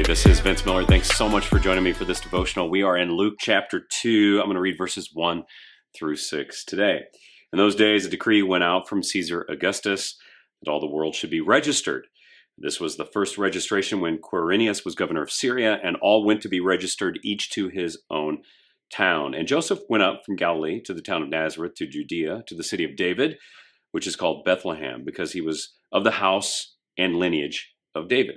This is Vince Miller. Thanks so much for joining me for this devotional. We are in Luke chapter 2. I'm going to read verses 1 through 6 today. In those days, a decree went out from Caesar Augustus that all the world should be registered. This was the first registration when Quirinius was governor of Syria, and all went to be registered, each to his own town. And Joseph went up from Galilee to the town of Nazareth to Judea, to the city of David, which is called Bethlehem, because he was of the house and lineage of David,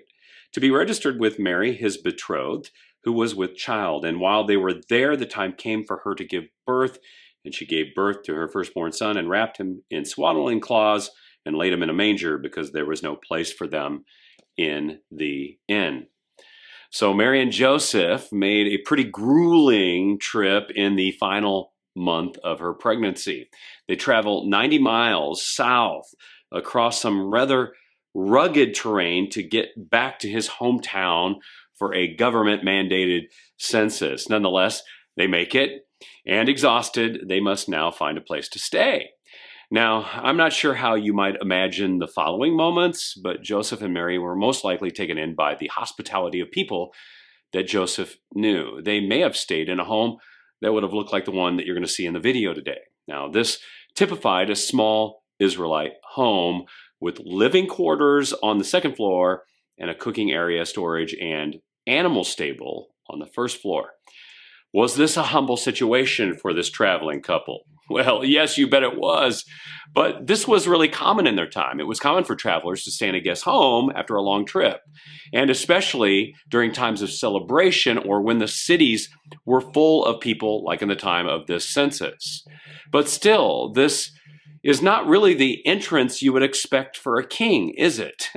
to be registered with Mary, his betrothed, who was with child. And while they were there, the time came for her to give birth, and she gave birth to her firstborn son and wrapped him in swaddling cloths and laid him in a manger because there was no place for them in the inn. So Mary and Joseph made a pretty grueling trip in the final month of her pregnancy. They traveled 90 miles south across some rather rugged terrain to get back to his hometown for a government-mandated census. Nonetheless, they make it, and exhausted, they must now find a place to stay. Now, I'm not sure how you might imagine the following moments, but Joseph and Mary were most likely taken in by the hospitality of people that Joseph knew. They may have stayed in a home that would have looked like the one that you're going to see in the video today. Now, this typified a small Israelite home with living quarters on the second floor and a cooking area, storage, and animal stable on the first floor. Was this a humble situation for this traveling couple? Well, yes, you bet it was. But this was really common in their time. It was common for travelers to stay in a guest home after a long trip, and especially during times of celebration or when the cities were full of people, like in the time of this census. But still, this is not really the entrance you would expect for a king, is it?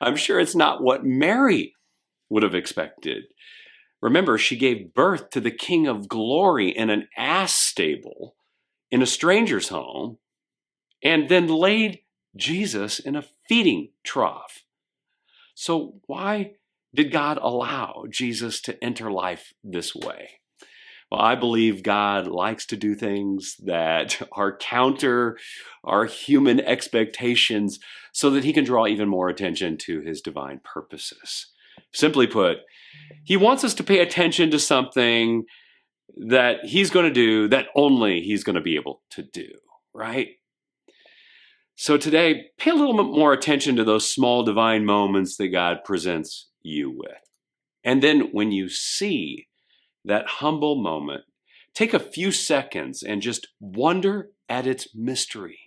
I'm sure it's not what Mary would have expected. Remember, she gave birth to the King of Glory in an ass stable in a stranger's home, and then laid Jesus in a feeding trough. So why did God allow Jesus to enter life this way? Well, I believe God likes to do things that are counter our human expectations so that he can draw even more attention to his divine purposes. Simply put, he wants us to pay attention to something that he's going to do that only he's going to be able to do, right? So today, pay a little bit more attention to those small divine moments that God presents you with. And then when you see that humble moment, take a few seconds and just wonder at its mystery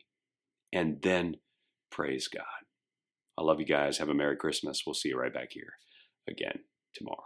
and then praise God. I love you guys. Have a Merry Christmas. We'll see you right back here again tomorrow.